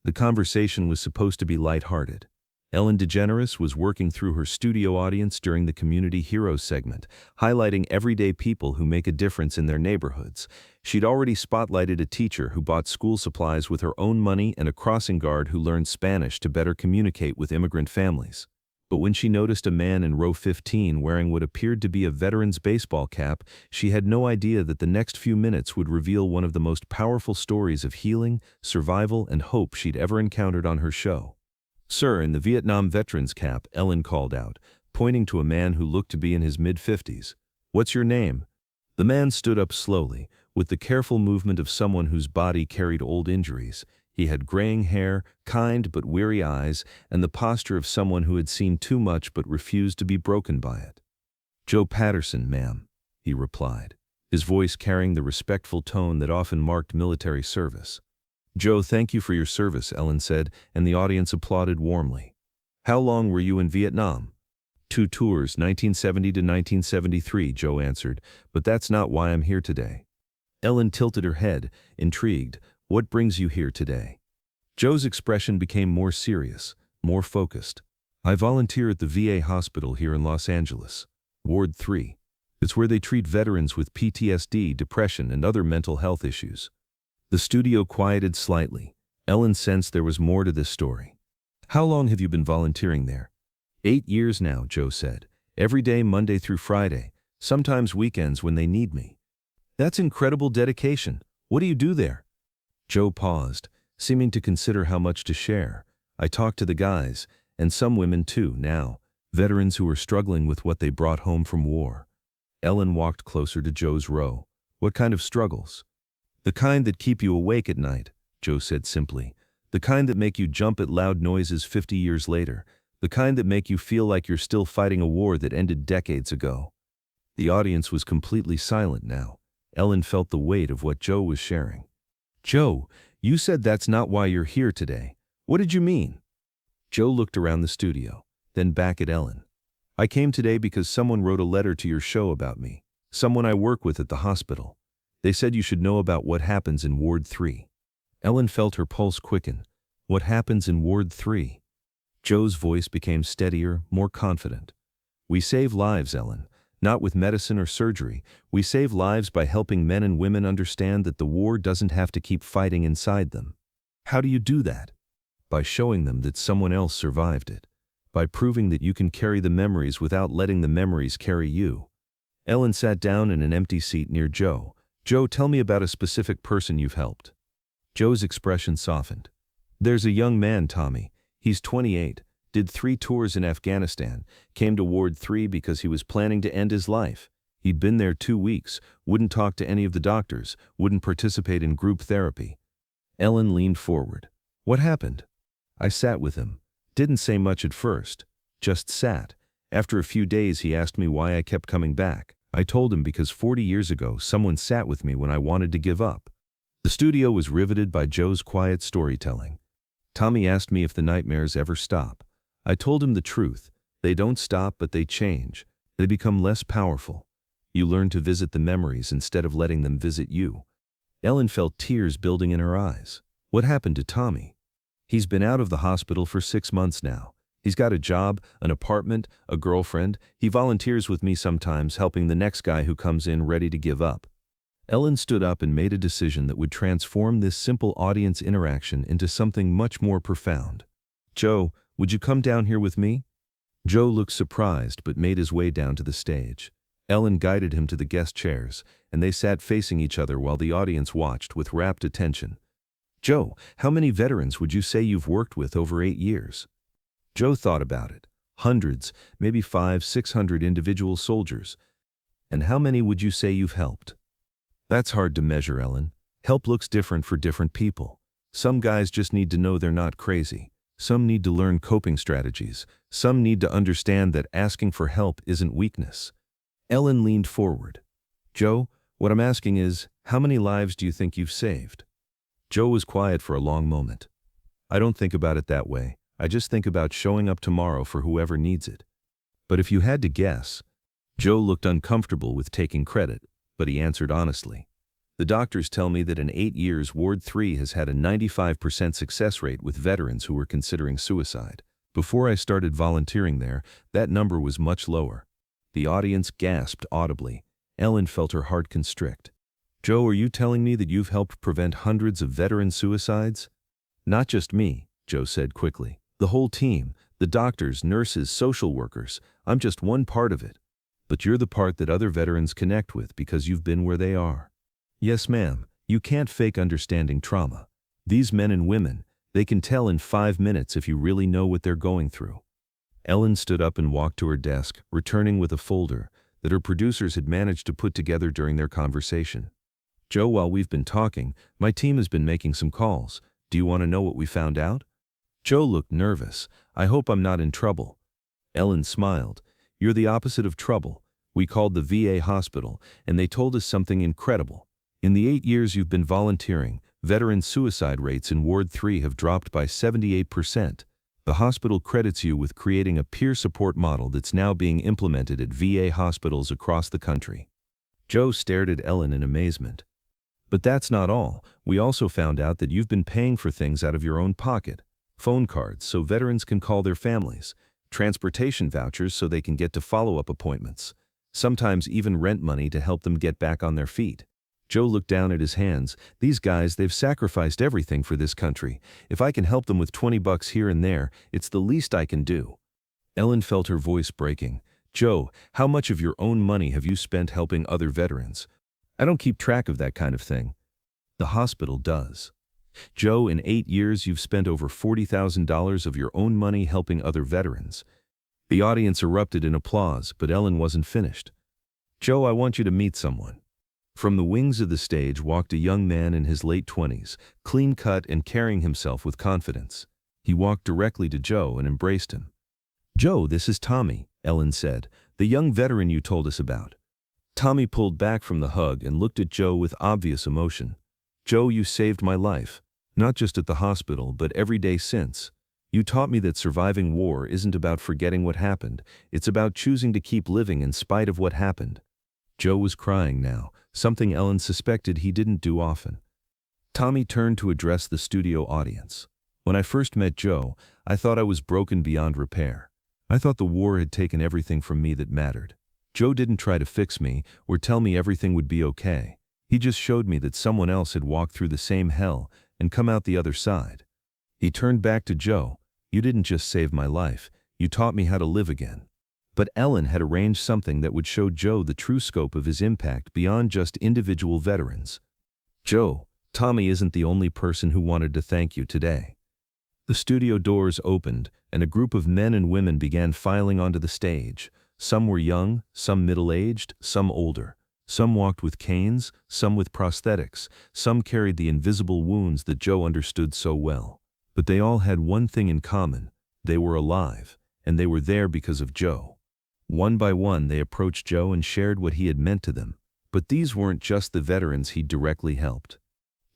The conversation was supposed to be lighthearted. Ellen DeGeneres was working through her studio audience during the Community Heroes segment, highlighting everyday people who make a difference in their neighborhoods. She'd already spotlighted a teacher who bought school supplies with her own money and a crossing guard who learned Spanish to better communicate with immigrant families. But when she noticed a man in row 15 wearing what appeared to be a veteran's baseball cap, she had no idea that the next few minutes would reveal one of the most powerful stories of healing, survival, and hope she'd ever encountered on her show. "Sir, in the Vietnam veteran's cap," Ellen called out, pointing to a man who looked to be in his mid-50s. "What's your name?" The man stood up slowly, with the careful movement of someone whose body carried old injuries. He had graying hair, kind but weary eyes, and the posture of someone who had seen too much but refused to be broken by it. "Joe Patterson, ma'am," he replied, his voice carrying the respectful tone that often marked military service. "Joe, thank you for your service," Ellen said, and the audience applauded warmly. "How long were you in Vietnam?" "2 tours, 1970 to 1973, Joe answered, "but that's not why I'm here today." Ellen tilted her head, intrigued. "What brings you here today?" Joe's expression became more serious, more focused. "I volunteer at the VA hospital here in Los Angeles, Ward 3. It's where they treat veterans with PTSD, depression, and other mental health issues." The studio quieted slightly. Ellen sensed there was more to this story. "How long have you been volunteering there?" 8 years now, Joe said. "Every day, Monday through Friday, sometimes weekends when they need me." "That's incredible dedication. What do you do there?" Joe paused, seeming to consider how much to share. "I talk to the guys, and some women too now, veterans who are struggling with what they brought home from war." Ellen walked closer to Joe's row. "What kind of struggles?" "The kind that keep you awake at night," Joe said simply. "The kind that make you jump at loud noises 50 years later. The kind that make you feel like you're still fighting a war that ended decades ago." The audience was completely silent now. Ellen felt the weight of what Joe was sharing. "Joe, you said that's not why you're here today. What did you mean?" Joe looked around the studio, then back at Ellen. "I came today because someone wrote a letter to your show about me. Someone I work with at the hospital. They said you should know about what happens in Ward 3. Ellen felt her pulse quicken. "What happens in Ward 3? Joe's voice became steadier, more confident. "We save lives, Ellen. Not with medicine or surgery. We save lives by helping men and women understand that the war doesn't have to keep fighting inside them." "How do you do that?" "By showing them that someone else survived it. By proving that you can carry the memories without letting the memories carry you." Ellen sat down in an empty seat near Joe. "Joe, tell me about a specific person you've helped." Joe's expression softened. "There's a young man, Tommy. He's 28. Did 3 tours in Afghanistan, came to Ward 3 because he was planning to end his life. He'd been there 2 weeks, wouldn't talk to any of the doctors, wouldn't participate in group therapy." Ellen leaned forward. "What happened?" "I sat with him. Didn't say much at first. Just sat. After a few days he asked me why I kept coming back. I told him because 40 years ago someone sat with me when I wanted to give up." The studio was riveted by Joe's quiet storytelling. "Tommy asked me if the nightmares ever stop. I told him the truth. They don't stop, but they change. They become less powerful. You learn to visit the memories instead of letting them visit you." Ellen felt tears building in her eyes. "What happened to Tommy?" "He's been out of the hospital for 6 months now. He's got a job, an apartment, a girlfriend. He volunteers with me sometimes, helping the next guy who comes in ready to give up." Ellen stood up and made a decision that would transform this simple audience interaction into something much more profound. "Joe, would you come down here with me?" Joe looked surprised but made his way down to the stage. Ellen guided him to the guest chairs, and they sat facing each other while the audience watched with rapt attention. "Joe, how many veterans would you say you've worked with over 8 years?" Joe thought about it. "Hundreds, maybe 500-600 individual soldiers." "And how many would you say you've helped?" "That's hard to measure, Ellen. Help looks different for different people. Some guys just need to know they're not crazy. Some need to learn coping strategies. Some need to understand that asking for help isn't weakness." Ellen leaned forward. "Joe, what I'm asking is, how many lives do you think you've saved?" Joe was quiet for a long moment. "I don't think about it that way. I just think about showing up tomorrow for whoever needs it." "But if you had to guess." Joe looked uncomfortable with taking credit, but he answered honestly. The doctors tell me that in 8 years, Ward 3 has had a 95% success rate with veterans who were considering suicide. Before I started volunteering there, that number was much lower. The audience gasped audibly. Ellen felt her heart constrict. Joe, are you telling me that you've helped prevent hundreds of veteran suicides? Not just me, Joe said quickly. The whole team, the doctors, nurses, social workers. I'm just one part of it. But you're the part that other veterans connect with because you've been where they are. Yes, ma'am, you can't fake understanding trauma. These men and women, they can tell in 5 minutes if you really know what they're going through. Ellen stood up and walked to her desk, returning with a folder that her producers had managed to put together during their conversation. Joe, while we've been talking, my team has been making some calls. Do you want to know what we found out? Joe looked nervous. I hope I'm not in trouble. Ellen smiled. You're the opposite of trouble. We called the VA hospital, and they told us something incredible. In the 8 years you've been volunteering, veteran suicide rates in Ward 3 have dropped by 78%. The hospital credits you with creating a peer support model that's now being implemented at VA hospitals across the country. Joe stared at Ellen in amazement. But that's not all. We also found out that you've been paying for things out of your own pocket. Phone cards so veterans can call their families. Transportation vouchers so they can get to follow-up appointments. Sometimes even rent money to help them get back on their feet. Joe looked down at his hands. These guys, they've sacrificed everything for this country. If I can help them with $20 here and there, it's the least I can do. Ellen felt her voice breaking. Joe, how much of your own money have you spent helping other veterans? I don't keep track of that kind of thing. The hospital does. Joe, in 8 years you've spent over $40,000 of your own money helping other veterans. The audience erupted in applause, but Ellen wasn't finished. Joe, I want you to meet someone. From the wings of the stage walked a young man in his late 20s, clean-cut and carrying himself with confidence. He walked directly to Joe and embraced him. Joe, this is Tommy, Ellen said, the young veteran you told us about. Tommy pulled back from the hug and looked at Joe with obvious emotion. Joe, you saved my life, not just at the hospital, but every day since. You taught me that surviving war isn't about forgetting what happened, it's about choosing to keep living in spite of what happened. Joe was crying now, something Ellen suspected he didn't do often. Tommy turned to address the studio audience. When I first met Joe, I thought I was broken beyond repair. I thought the war had taken everything from me that mattered. Joe didn't try to fix me or tell me everything would be okay. He just showed me that someone else had walked through the same hell and come out the other side. He turned back to Joe. You didn't just save my life, you taught me how to live again. But Ellen had arranged something that would show Joe the true scope of his impact beyond just individual veterans. Joe, Tommy isn't the only person who wanted to thank you today. The studio doors opened, and a group of men and women began filing onto the stage. Some were young, some middle-aged, some older. Some walked with canes, some with prosthetics, some carried the invisible wounds that Joe understood so well. But they all had one thing in common. They were alive, and they were there because of Joe. One by one, they approached Joe and shared what he had meant to them. But these weren't just the veterans he'd directly helped.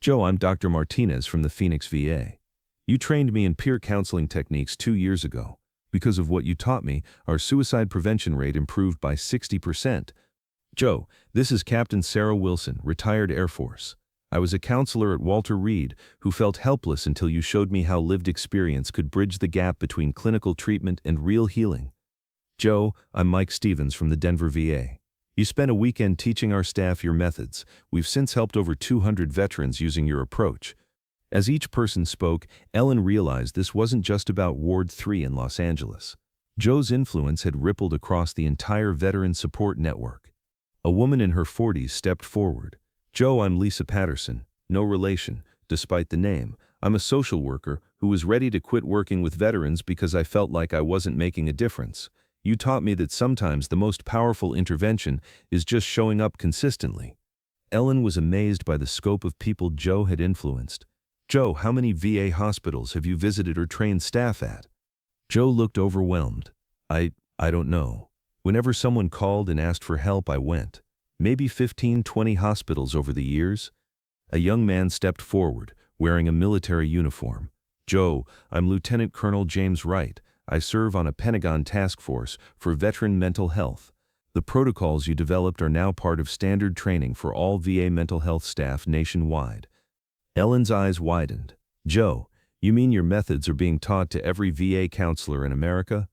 Joe, I'm Dr. Martinez from the Phoenix VA. You trained me in peer counseling techniques 2 years ago. Because of what you taught me, our suicide prevention rate improved by 60%. Joe, this is Captain Sarah Wilson, retired Air Force. I was a counselor at Walter Reed who felt helpless until you showed me how lived experience could bridge the gap between clinical treatment and real healing. Joe, I'm Mike Stevens from the Denver VA. You spent a weekend teaching our staff your methods. We've since helped over 200 veterans using your approach. As each person spoke, Ellen realized this wasn't just about Ward 3 in Los Angeles. Joe's influence had rippled across the entire veteran support network. A woman in her 40s stepped forward. Joe, I'm Lisa Patterson, no relation, despite the name. I'm a social worker who was ready to quit working with veterans because I felt like I wasn't making a difference. You taught me that sometimes the most powerful intervention is just showing up consistently. Ellen was amazed by the scope of people Joe had influenced. Joe, how many VA hospitals have you visited or trained staff at? Joe looked overwhelmed. I don't know. Whenever someone called and asked for help, I went. Maybe 15-20 hospitals over the years. A young man stepped forward, wearing a military uniform. Joe, I'm Lieutenant Colonel James Wright. I serve on a Pentagon task force for veteran mental health. The protocols you developed are now part of standard training for all VA mental health staff nationwide. Ellen's eyes widened. Joe, you mean your methods are being taught to every VA counselor in America?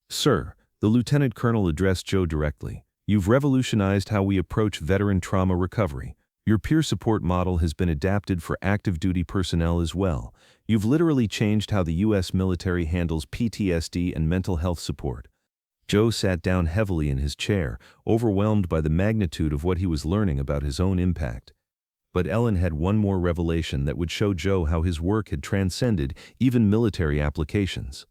Sir, the lieutenant colonel addressed Joe directly. You've revolutionized how we approach veteran trauma recovery. Your peer support model has been adapted for active duty personnel as well. You've literally changed how the U.S. military handles PTSD and mental health support. Joe sat down heavily in his chair, overwhelmed by the magnitude of what he was learning about his own impact. But Ellen had one more revelation that would show Joe how his work had transcended even military applications.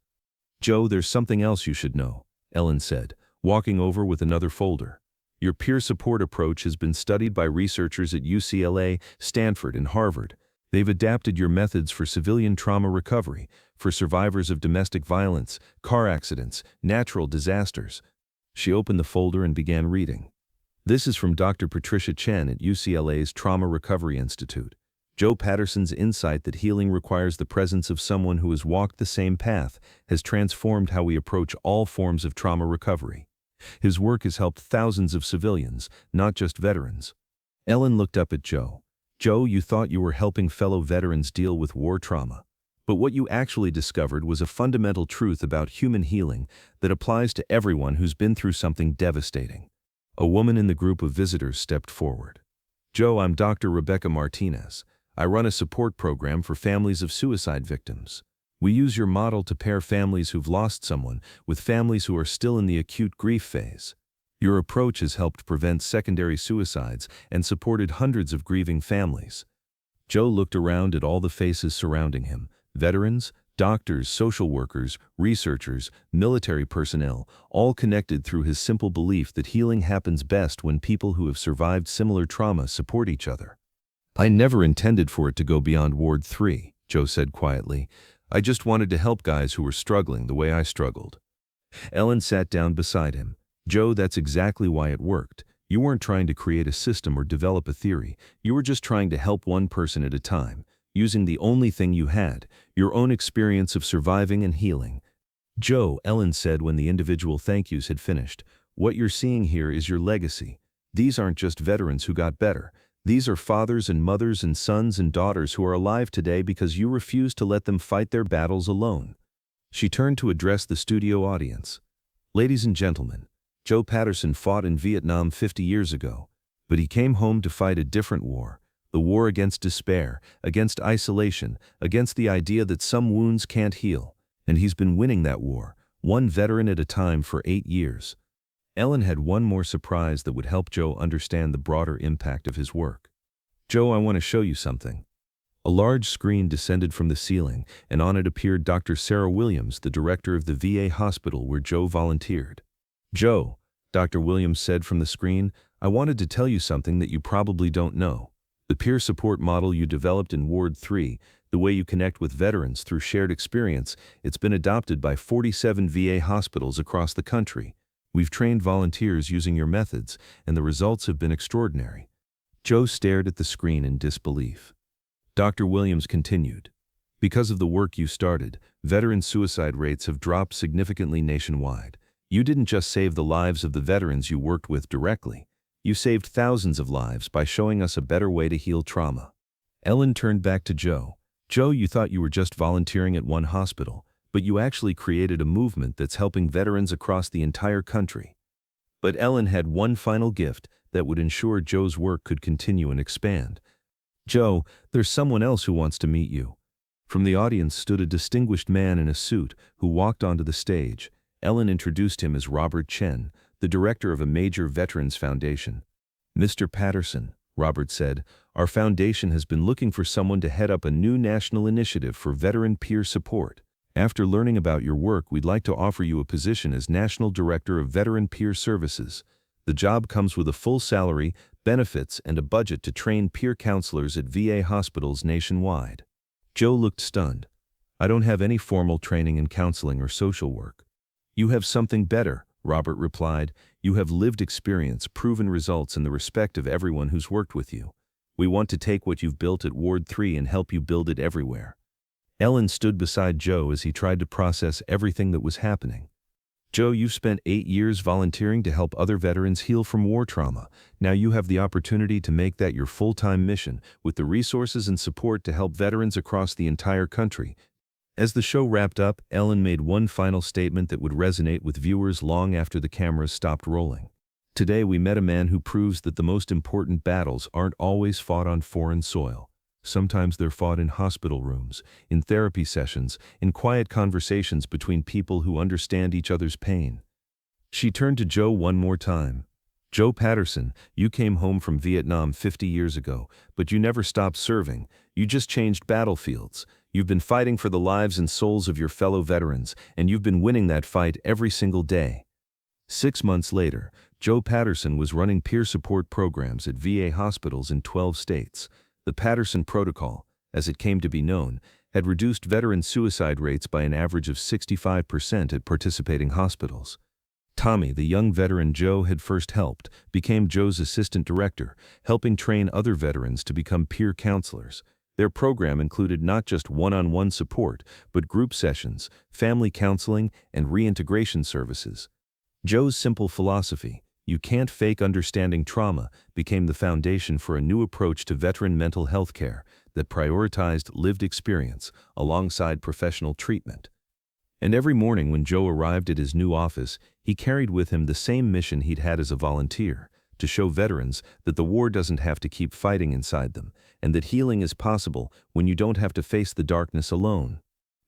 Joe, there's something else you should know, Ellen said, walking over with another folder. Your peer support approach has been studied by researchers at UCLA, Stanford, and Harvard. They've adapted your methods for civilian trauma recovery, for survivors of domestic violence, car accidents, natural disasters. She opened the folder and began reading. This is from Dr. Patricia Chen at UCLA's Trauma Recovery Institute. Joe Patterson's insight that healing requires the presence of someone who has walked the same path has transformed how we approach all forms of trauma recovery. His work has helped thousands of civilians, not just veterans. Ellen looked up at Joe. Joe, you thought you were helping fellow veterans deal with war trauma. But what you actually discovered was a fundamental truth about human healing that applies to everyone who's been through something devastating. A woman in the group of visitors stepped forward. Joe, I'm Dr. Rebecca Martinez. I run a support program for families of suicide victims. We use your model to pair families who've lost someone with families who are still in the acute grief phase. Your approach has helped prevent secondary suicides and supported hundreds of grieving families. Joe looked around at all the faces surrounding him, veterans, doctors, social workers, researchers, military personnel, all connected through his simple belief that healing happens best when people who have survived similar trauma support each other. I never intended for it to go beyond Ward 3, Joe said quietly. I just wanted to help guys who were struggling the way I struggled. Ellen sat down beside him. Joe, that's exactly why it worked. You weren't trying to create a system or develop a theory. You were just trying to help one person at a time, using the only thing you had, your own experience of surviving and healing. Joe, Ellen said when the individual thank yous had finished, what you're seeing here is your legacy. These aren't just veterans who got better. These are fathers and mothers and sons and daughters who are alive today because you refused to let them fight their battles alone. She turned to address the studio audience. Ladies and gentlemen, Joe Patterson fought in Vietnam 50 years ago, but he came home to fight a different war, the war against despair, against isolation, against the idea that some wounds can't heal, and he's been winning that war, one veteran at a time for 8 years. Ellen had one more surprise that would help Joe understand the broader impact of his work. Joe, I want to show you something. A large screen descended from the ceiling, and on it appeared Dr. Sarah Williams, the director of the VA hospital where Joe volunteered. Joe, Dr. Williams said from the screen, I wanted to tell you something that you probably don't know. The peer support model you developed in Ward 3, the way you connect with veterans through shared experience, it's been adopted by 47 VA hospitals across the country. We've trained volunteers using your methods, and the results have been extraordinary. Joe stared at the screen in disbelief. Dr. Williams continued, because of the work you started, veteran suicide rates have dropped significantly nationwide. You didn't just save the lives of the veterans you worked with directly. You saved thousands of lives by showing us a better way to heal trauma. Ellen turned back to Joe. Joe, you thought you were just volunteering at one hospital, but you actually created a movement that's helping veterans across the entire country. But Ellen had one final gift that would ensure Joe's work could continue and expand. Joe, there's someone else who wants to meet you. From the audience stood a distinguished man in a suit who walked onto the stage. Ellen introduced him as Robert Chen, the director of a major veterans foundation. Mr. Patterson, Robert said, our foundation has been looking for someone to head up a new national initiative for veteran peer support. After learning about your work, we'd like to offer you a position as National Director of Veteran Peer Services. The job comes with a full salary, benefits, and a budget to train peer counselors at VA hospitals nationwide. Joe looked stunned. I don't have any formal training in counseling or social work. You have something better, Robert replied. You have lived experience, proven results, and the respect of everyone who's worked with you. We want to take what you've built at Ward 3 and help you build it everywhere. Ellen stood beside Joe as he tried to process everything that was happening. Joe, you've spent 8 years volunteering to help other veterans heal from war trauma. Now you have the opportunity to make that your full-time mission with the resources and support to help veterans across the entire country. As the show wrapped up, Ellen made one final statement that would resonate with viewers long after the cameras stopped rolling. Today we met a man who proves that the most important battles aren't always fought on foreign soil. Sometimes they're fought in hospital rooms, in therapy sessions, in quiet conversations between people who understand each other's pain. She turned to Joe one more time. Joe Patterson, you came home from Vietnam 50 years ago, but you never stopped serving. You just changed battlefields. You've been fighting for the lives and souls of your fellow veterans, and you've been winning that fight every single day. 6 months later, Joe Patterson was running peer support programs at VA hospitals in 12 states. The Patterson Protocol, as it came to be known, had reduced veteran suicide rates by an average of 65% at participating hospitals. Tommy, the young veteran Joe had first helped, became Joe's assistant director, helping train other veterans to become peer counselors. Their program included not just one-on-one support, but group sessions, family counseling, and reintegration services. Joe's simple philosophy, "You can't fake understanding trauma," became the foundation for a new approach to veteran mental health care that prioritized lived experience alongside professional treatment. And every morning when Joe arrived at his new office, he carried with him the same mission he'd had as a volunteer: to show veterans that the war doesn't have to keep fighting inside them, and that healing is possible when you don't have to face the darkness alone.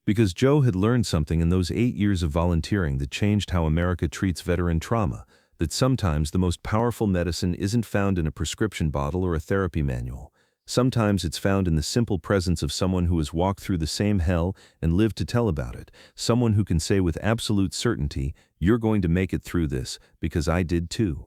Because Joe had learned something in those 8 years of volunteering that changed how America treats veteran trauma, that sometimes the most powerful medicine isn't found in a prescription bottle or a therapy manual. Sometimes it's found in the simple presence of someone who has walked through the same hell and lived to tell about it, someone who can say with absolute certainty, "You're going to make it through this, because I did too."